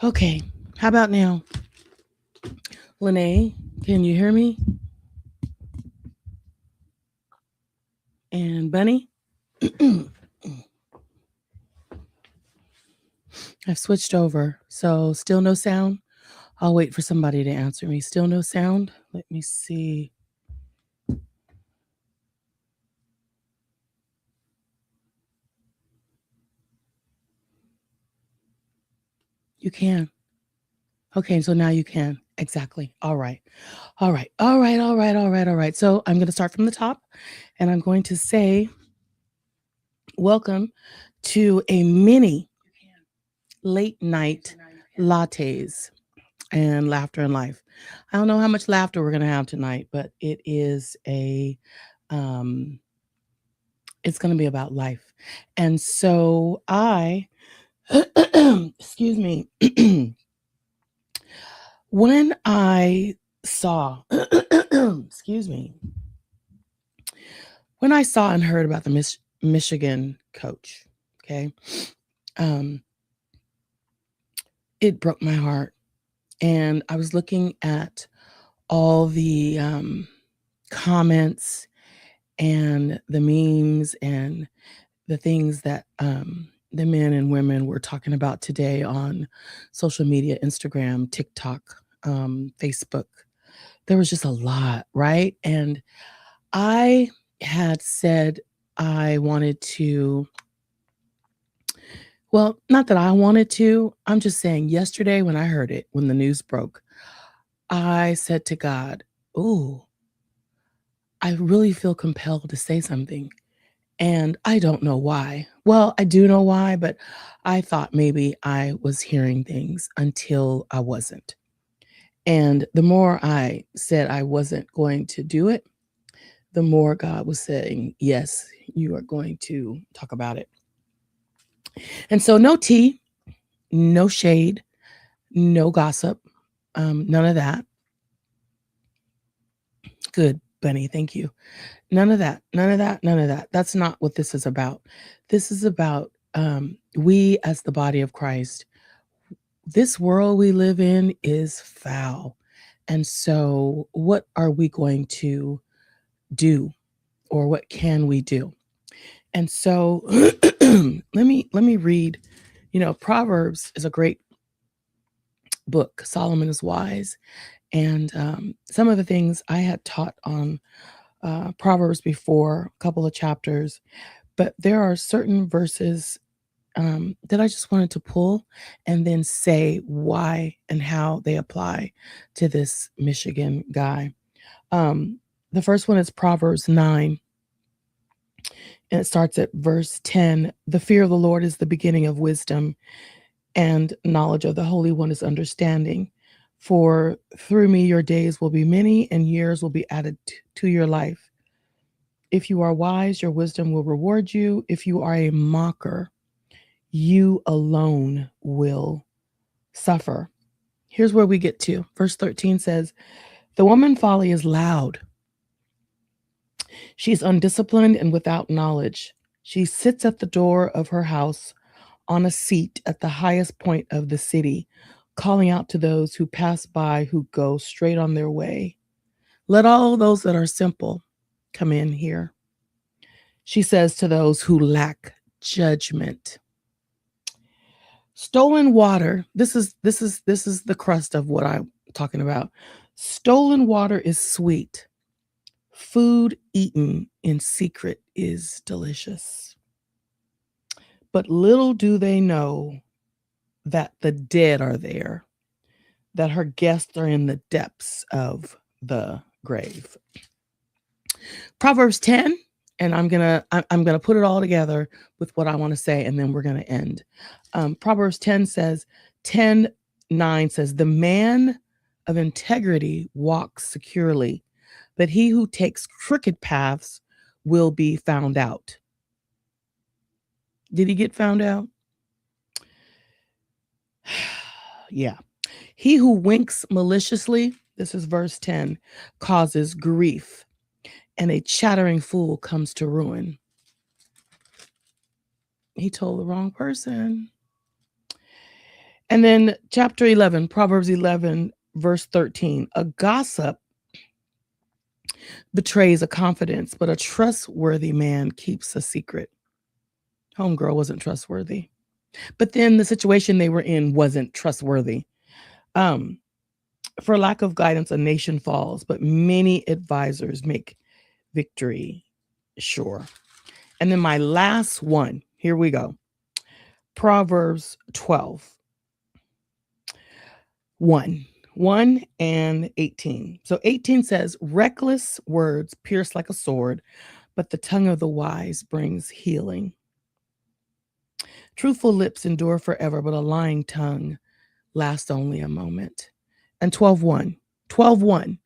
Okay, how about now? Lene, can you hear me? And Bunny? I've switched over. So still no sound? I'll wait for somebody to answer me. Still no sound? Let me see. You can. Okay, so now you can. Exactly. All right. All right. All right. All right. All right. All right. So I'm going to start from the top and I'm going to say, welcome to a mini late night lattes and laughter and life. I don't know how much laughter we're going to have tonight, but um, it's going to be about life. And so excuse me, when I saw, excuse me, when I saw and heard about the Michigan coach, okay, um, it broke my heart. And I was looking at all the comments and the memes and the things that the men and women were talking about today on social media, Instagram, TikTok, Facebook. There was just a lot, right? And I had said I wanted to, well, not that I wanted to, I'm just saying yesterday when I heard it, when the news broke, I said to God, "Ooh, I really feel compelled to say something." And I don't know why. Well, I do know why, but I thought maybe I was hearing things until I wasn't. And the more I said I wasn't going to do it, the more God was saying, yes, you are going to talk about it. And so, no tea, no shade, no gossip, none of that. Good, Bunny. Thank you. None of that. None of that. None of that. That's not what this is about. This is about we as the body of Christ. This world we live in is foul. And so, what are we going to do, or what can we do? And so, let me read. You know, Proverbs is a great book. Solomon is wise, and some of the things I had taught on Proverbs before, a couple of chapters, but there are certain verses that I just wanted to pull and then say why and how they apply to this Michigan guy. Um, the first one is Proverbs 9, and it starts at verse 10. The fear of the Lord is the beginning of wisdom, and knowledge of the Holy One is understanding. For through me your days will be many, and years will be added to your life. If you are wise, your wisdom will reward you. If you are a mocker, you alone will suffer. Here's where we get to. Verse 13 says, the woman folly is loud. She's undisciplined and without knowledge. She sits at the door of her house on a seat at the highest point of the city, calling out to those who pass by who go straight on their way. Let all those that are simple come in here. She says to those who lack judgment. Stolen water. This is the crust of what I'm talking about. Stolen water is sweet. Food eaten in secret is delicious. But little do they know that the dead are there, that her guests are in the depths of the grave. Proverbs 10, and I'm gonna put it all together with what I want to say, and then we're gonna end. Proverbs 10 says, 10:9 says, the man of integrity walks securely, but he who takes crooked paths will be found out. Did he get found out? Yeah. He who winks maliciously, this is verse 10, causes grief, and a chattering fool comes to ruin. He told the wrong person. And then chapter 11, Proverbs 11, verse 13. A gossip betrays a confidence, but a trustworthy man keeps a secret. Homegirl wasn't trustworthy. But then the situation they were in wasn't trustworthy. Um, for lack of guidance, a nation falls, but many advisors make victory sure. And then my last one, here we go. Proverbs 12, 1 and 18. So 18 says, reckless words pierce like a sword, but the tongue of the wise brings healing. Truthful lips endure forever, but a lying tongue lasts only a moment. And 12:1.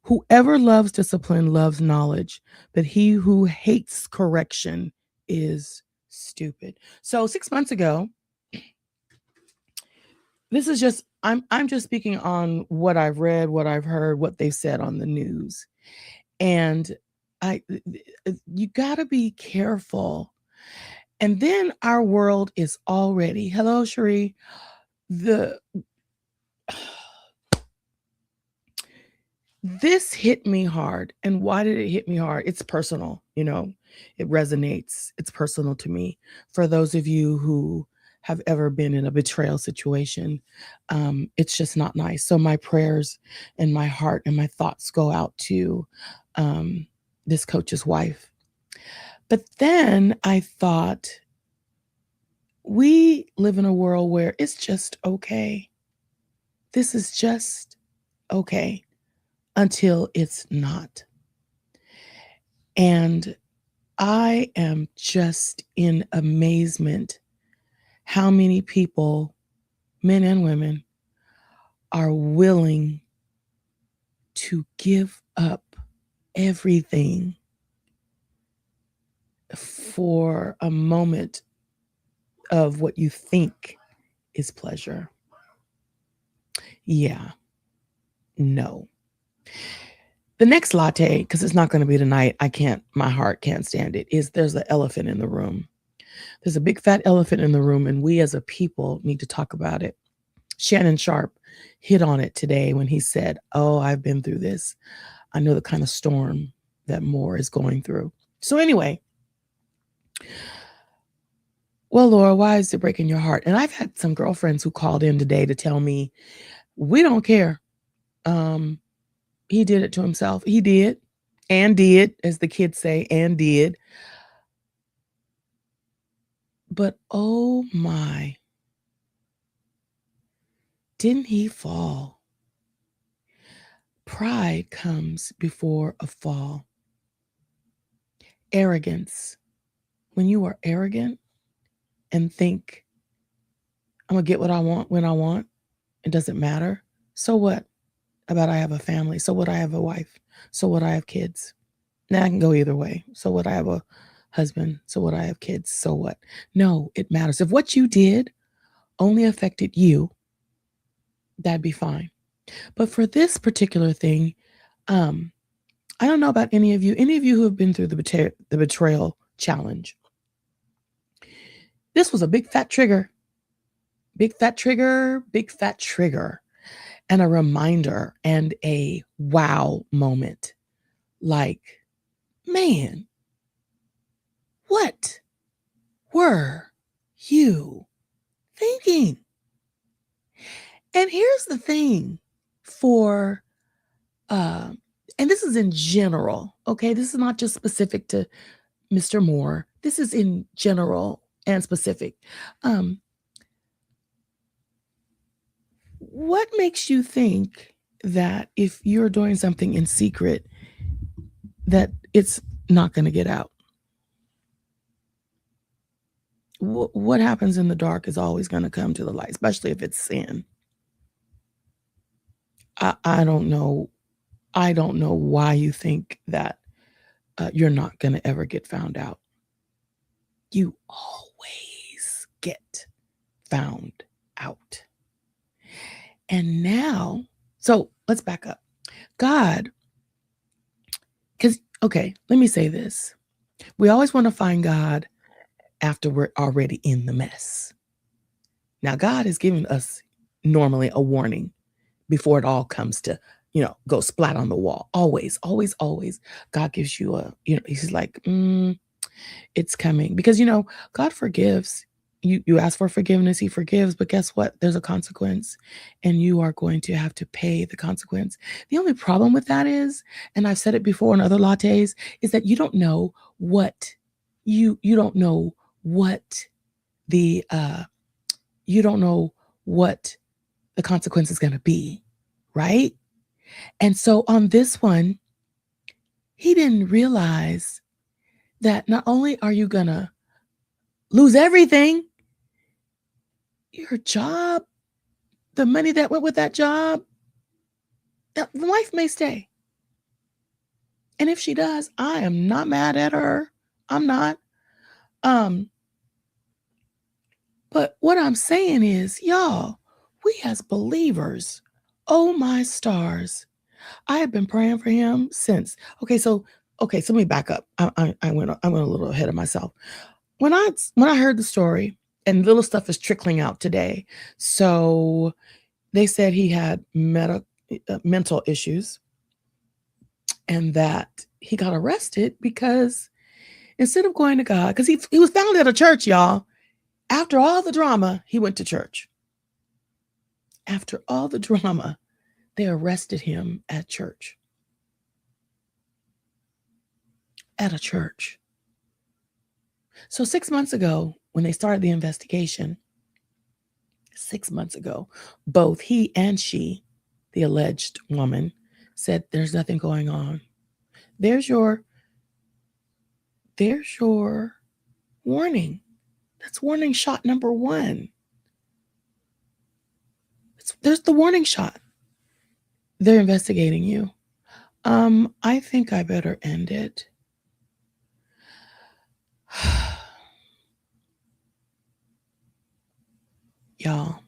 Whoever loves discipline loves knowledge, but he who hates correction is stupid. So 6 months ago, this is just I'm just speaking on what I've read, what I've heard, what they said on the news. And I you got to be careful. And then our world is already, hello Cherie, the this hit me hard. And why did it hit me hard? It's personal, it resonates. It's personal to me. For those of you who have ever been in a betrayal situation, it's just not nice. So my prayers and my heart and my thoughts go out to this coach's wife. But then I thought, we live in a world where it's just okay. This is just okay until it's not. And I am just in amazement how many people, men and women, are willing to give up everything for a moment of what you think is pleasure. Yeah, no. The next latte, because it's not going to be tonight, my heart can't stand it, is there's an elephant in the room. There's a big fat elephant in the room, and we as a people need to talk about it. Shannon Sharp hit on it today when he said, oh, I've been through this. I know the kind of storm that Moore is going through. So anyway, well, Laura, why is it breaking your heart? And I've had some girlfriends who called in today to tell me, we don't care. He did it to himself. He did, as the kids say, and did. But oh my, didn't he fall? Pride comes before a fall. Arrogance. When you are arrogant and think, I'm going to get what I want when I want, it doesn't matter. So what about I have a family? So what, I have a wife? So what, I have kids? Now I can go either way. So what, I have a husband? So what, I have kids? So what? No, it matters. If what you did only affected you, that'd be fine. But for this particular thing, I don't know about any of you who have been through the betrayal challenge. This was a big fat trigger, and a reminder and a wow moment. Like, man, what were you thinking? And here's the thing for, and this is in general, okay? This is not just specific to Mr. Moore. This is in general and specific. What makes you think that if you're doing something in secret, that it's not going to get out? What happens in the dark is always going to come to the light, especially if it's sin. I don't know. I don't know why you think that you're not going to ever get found out. You always get found out. And now, so let's back up. God, because, okay, let me say this. We always want to find God after we're already in the mess. Now, God has given us normally a warning before it all comes to, go splat on the wall. Always, always, always. God gives you he's like, it's coming. Because God forgives. You ask for forgiveness, he forgives, but guess what? There's a consequence, and you are going to have to pay the consequence. The only problem with that is, and I've said it before in other lattes, is that you don't know what the you don't know what the consequence is going to be, right? And so on this one, he didn't realize that not only are you going to lose everything, your job, the money that went with that job, that the wife may stay. And if she does, I am not mad at her. I'm not. Um, but what I'm saying is, y'all, we as believers, oh my stars, I have been praying for him since. Okay, so let me back up. I went a little ahead of myself. When I heard the story, and little stuff is trickling out today. So they said he had mental issues, and that he got arrested because instead of going to God, because he was found at a church, y'all. After all the drama, he went to church. After all the drama, they arrested him at church. At a church. So 6 months ago, when they started the investigation, 6 months ago, both he and she, the alleged woman, said, there's nothing going on. There's your warning. That's warning shot number one. There's the warning shot. They're investigating you. I think I better end it. Y'all,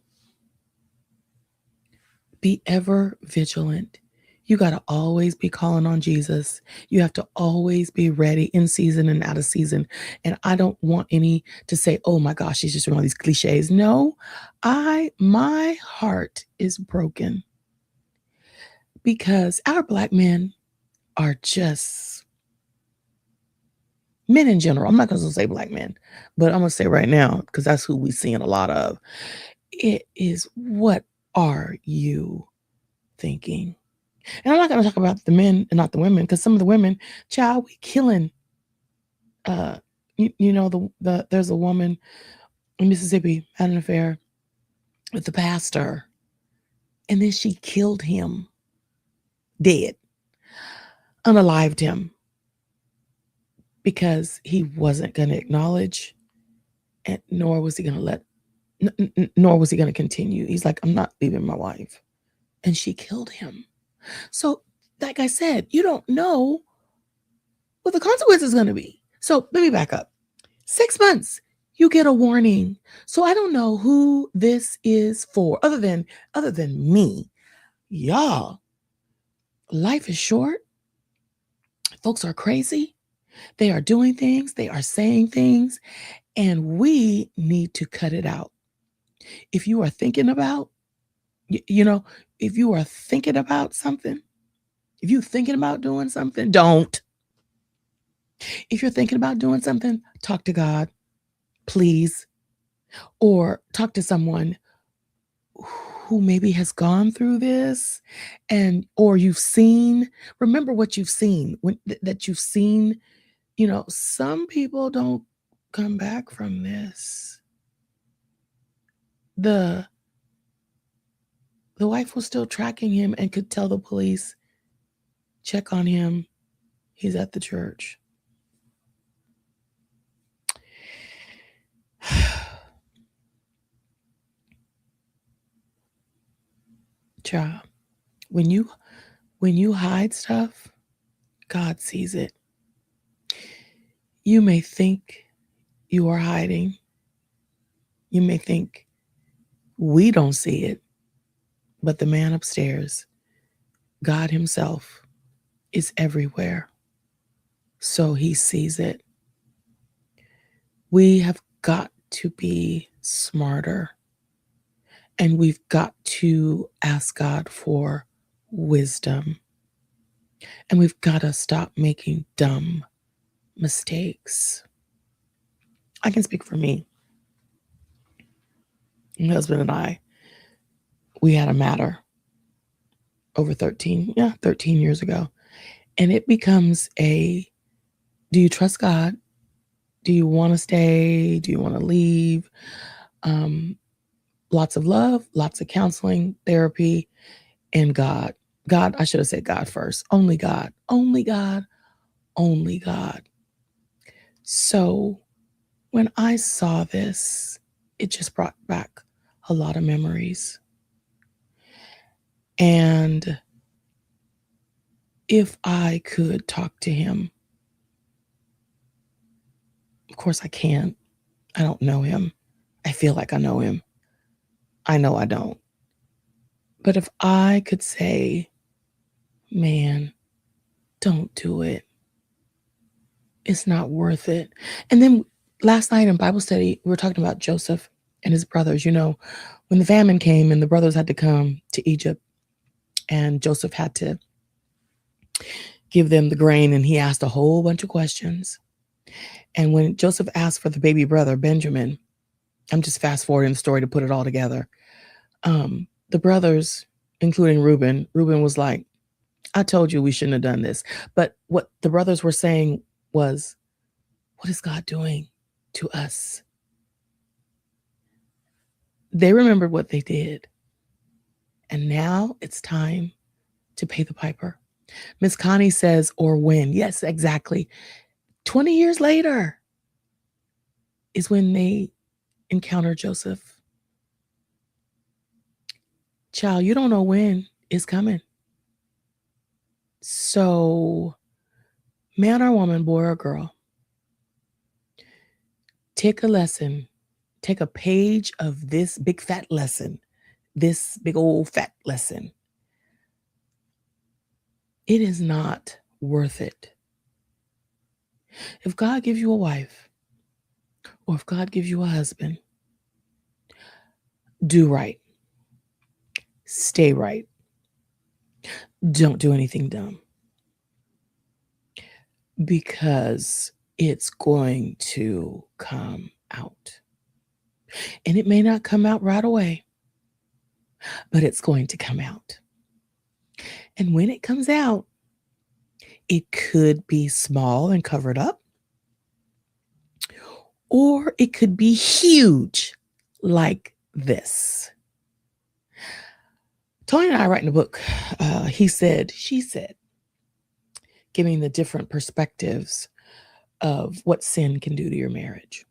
be ever vigilant. You got to always be calling on Jesus. You have to always be ready in season and out of season. And I don't want any to say, oh my gosh, she's just doing all these cliches. No, my heart is broken because our Black men are just men in general. I'm not going to say Black men, but I'm going to say right now, because that's who we're seeing a lot of. It is, what are you thinking? And I'm not going to talk about the men and not the women, because some of the women, child, we killing. There's a woman in Mississippi had an affair with the pastor, and then she killed him, dead, unalived him, because he wasn't going to acknowledge, and nor was he going to continue. He's like, I'm not leaving my wife, and she killed him. So, like I said, you don't know what the consequence is going to be. So let me back up. 6 months, you get a warning. So I don't know who this is for, other than me. Y'all, life is short. Folks are crazy. They are doing things. They are saying things. And we need to cut it out. If you are thinking about, if you are thinking about something, if you're thinking about doing something, don't. If you're thinking about doing something, talk to God, please. Or talk to someone who maybe has gone through this, or remember what you've seen, that you've seen. Some people don't come back from this. The wife was still tracking him and could tell the police, check on him. He's at the church. Child, when you hide stuff, God sees it. You may think you are hiding. You may think we don't see it, but the man upstairs, God himself, is everywhere. So he sees it. We have got to be smarter. And we've got to ask God for wisdom. And we've got to stop making dumb mistakes. I can speak for me. My husband and I, we had a matter over 13 years ago. And it becomes do you trust God? Do you want to stay? Do you want to leave? Um, Lots of love, lots of counseling, therapy, and God. God, I should have said God first. Only God, only God, only God. So when I saw this, it just brought back a lot of memories. And if I could talk to him, of course I can't. I don't know him. I feel like I know him. I know I don't. But if I could say, man, don't do it. It's not worth it. And then last night in Bible study, we were talking about Joseph and his brothers. You know, when the famine came and the brothers had to come to Egypt, and Joseph had to give them the grain, and he asked a whole bunch of questions. And when Joseph asked for the baby brother, Benjamin, I'm just fast forwarding the story to put it all together. The brothers, including Reuben was like, I told you we shouldn't have done this. But what the brothers were saying was, what is God doing to us? They remembered what they did. And now it's time to pay the piper. Miss Connie says, or when. Yes, exactly. 20 years later is when they encounter Joseph. Child, you don't know when it's coming. So, man or woman, boy or girl, take a lesson. Take a page of this big fat lesson, this big old fat lesson. It is not worth it. If God gives you a wife, or if God gives you a husband, do right. Stay right. Don't do anything dumb. Because it's going to come out. And it may not come out right away, but it's going to come out. And when it comes out, it could be small and covered up, or it could be huge like this. Tony and I are writing a book. He said, she said, giving the different perspectives of what sin can do to your marriage.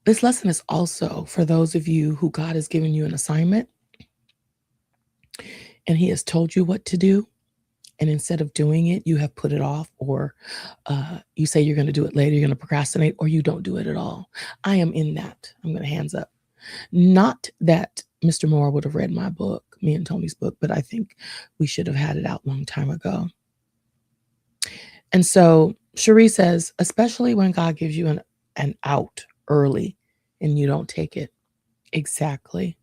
This lesson is also for those of you who God has given you an assignment and he has told you what to do. And instead of doing it, you have put it off, or you say you're going to do it later, you're going to procrastinate, or you don't do it at all. I am in that. I'm going to hands up. Not that Mr. Moore would have read my book, me and Tony's book, but I think we should have had it out a long time ago. And so Cherie says, especially when God gives you an out early and you don't take it. Exactly.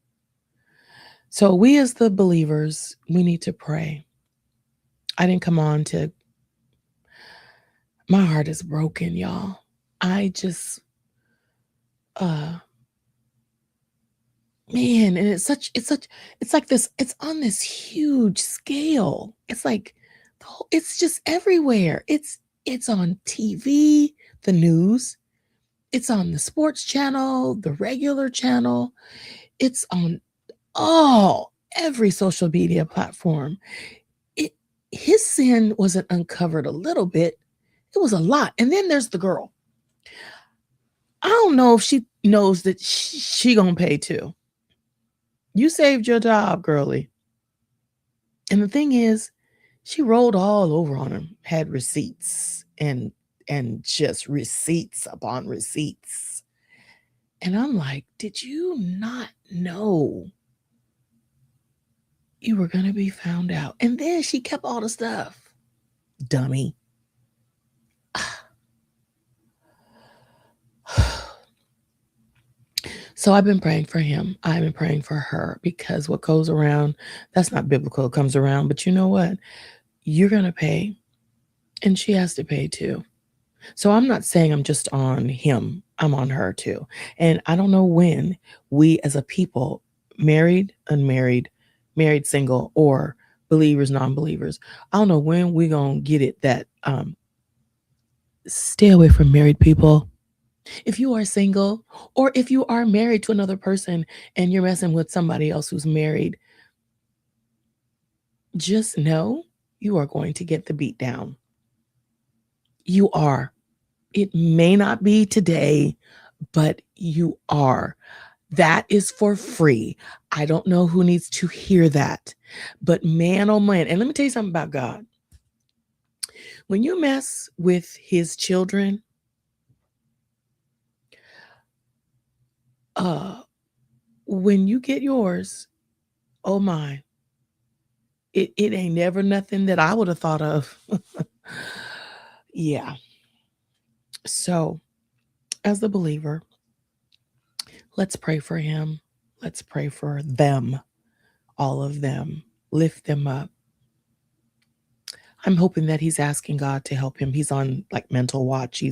So we as the believers, we need to pray. I didn't come on to, my heart is broken, y'all. I just, man, and it's like this, it's on this huge scale. It's like, it's just everywhere. It's on TV, the news. It's on the sports channel, the regular channel. It's on every social media platform. His sin wasn't uncovered a little bit. It was a lot. And then there's the girl. I don't know if she knows that she gonna pay too. You saved your job, girly. And the thing is, she rolled all over on him, had receipts and just receipts upon receipts. And I'm like, did you not know you were going to be found out? And then she kept all the stuff. Dummy. So I've been praying for him. I've been praying for her because what goes around, that's not biblical, it comes around. But you know what? You're going to pay, and she has to pay too. So I'm not saying I'm just on him, I'm on her too. And I don't know when we as a people, married, unmarried, married, single, or believers, non believers, I don't know when we're going to get it that stay away from married people. If you are single, or if you are married to another person and you're messing with somebody else who's married, just know you are going to get the beat down. You are. It may not be today, but you are. That is for free. I don't know who needs to hear that, but man, oh man. And let me tell you something about God. When you mess with his children, uh, when you get yours, oh my, it ain't never nothing that I would have thought of. Yeah. So, as the believer, let's pray for him. Let's pray for them, all of them. Lift them up. I'm hoping that he's asking God to help him. He's on like mental watch.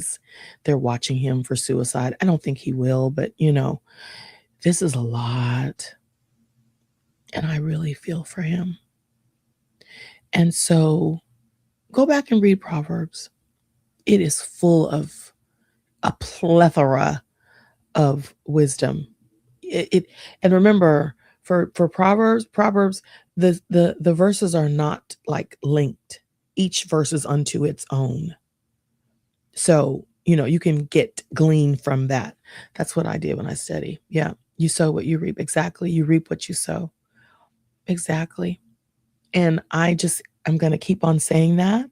They're watching him for suicide. I don't think he will, but this is a lot. And I really feel for him. And so go back and read Proverbs. It is full of a plethora of wisdom. It and remember, for Proverbs, the verses are not like linked. Each verse is unto its own. So, you can glean from that. That's what I did when I study. Yeah. You sow what you reap. Exactly. You reap what you sow. Exactly. And I'm going to keep on saying that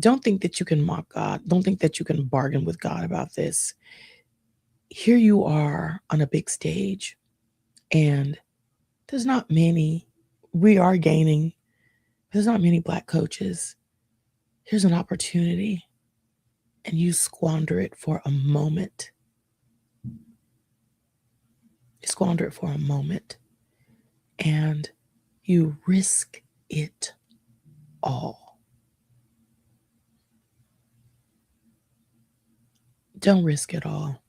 don't think that you can mock God. Don't think that you can bargain with God about this. Here you are on a big stage, and there's not many. We are gaining. There's not many Black coaches. Here's an opportunity, and you squander it for a moment. You squander it for a moment, and you risk it all. Don't risk it all.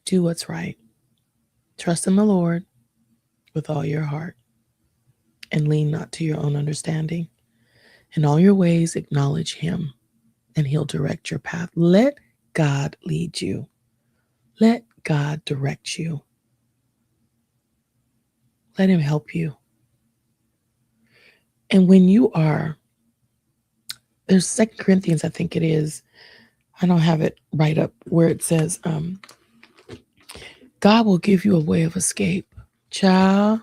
Do what's right. Trust in the Lord with all your heart, and lean not to your own understanding. In all your ways, acknowledge him, and he'll direct your path. Let God lead you. Let God direct you. Let him help you. And when you are, there's 2 Corinthians, I think it is. I don't have it right up where it says, God will give you a way of escape. Child,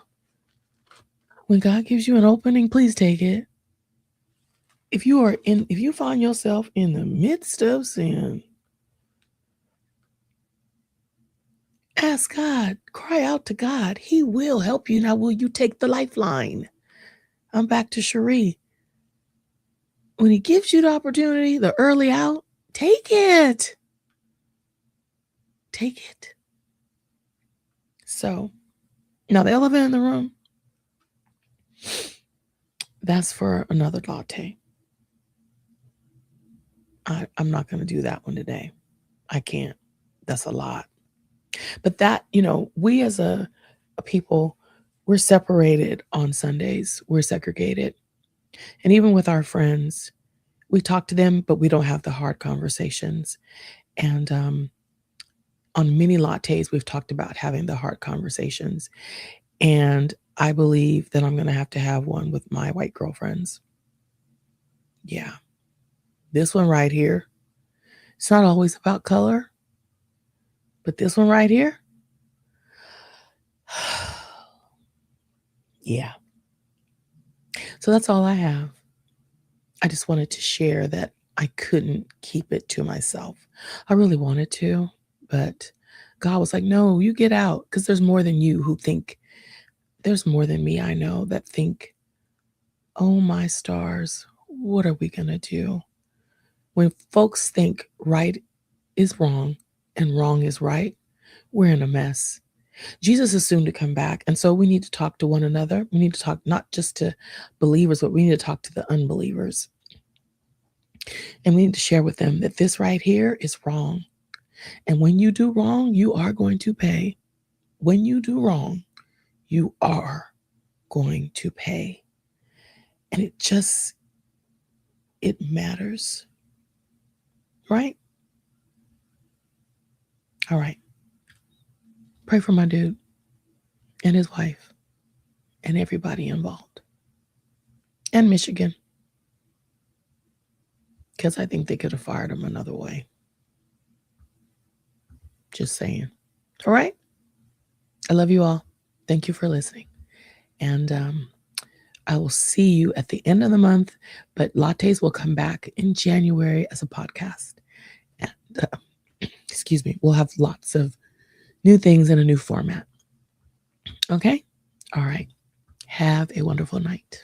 when God gives you an opening, please take it. If you find yourself in the midst of sin, ask God, cry out to God. He will help you. Now, will you take the lifeline? I'm back to Cherie. When he gives you the opportunity, the early out, take it. Take it. So, now the elephant in the room, that's for another latte. I'm not going to do that one today. I can't. That's a lot. But that, we as a people, we're separated on Sundays. We're segregated. And even with our friends, we talk to them, but we don't have the hard conversations. And on many lattes, we've talked about having the hard conversations. And I believe that I'm going to have one with my white girlfriends. Yeah. This one right here, it's not always about color, but this one right here, yeah. So that's all I have. I just wanted to share that I couldn't keep it to myself. I really wanted to, but God was like, no, you get out, because there's more than you who think, there's more than me I know that think, oh my stars, what are we going to do? When folks think right is wrong and wrong is right, we're in a mess. Jesus is soon to come back. And so we need to talk to one another. We need to talk not just to believers, but we need to talk to the unbelievers. And we need to share with them that this right here is wrong. And when you do wrong, you are going to pay. When you do wrong, you are going to pay. And it matters. Right? All right. Pray for my dude and his wife and everybody involved. And Michigan. Because I think they could have fired him another way. Just saying. All right. I love you all. Thank you for listening. And I will see you at the end of the month. But Lattes will come back in January as a podcast. And excuse me, we'll have lots of new things in a new format. Okay? All right. Have a wonderful night.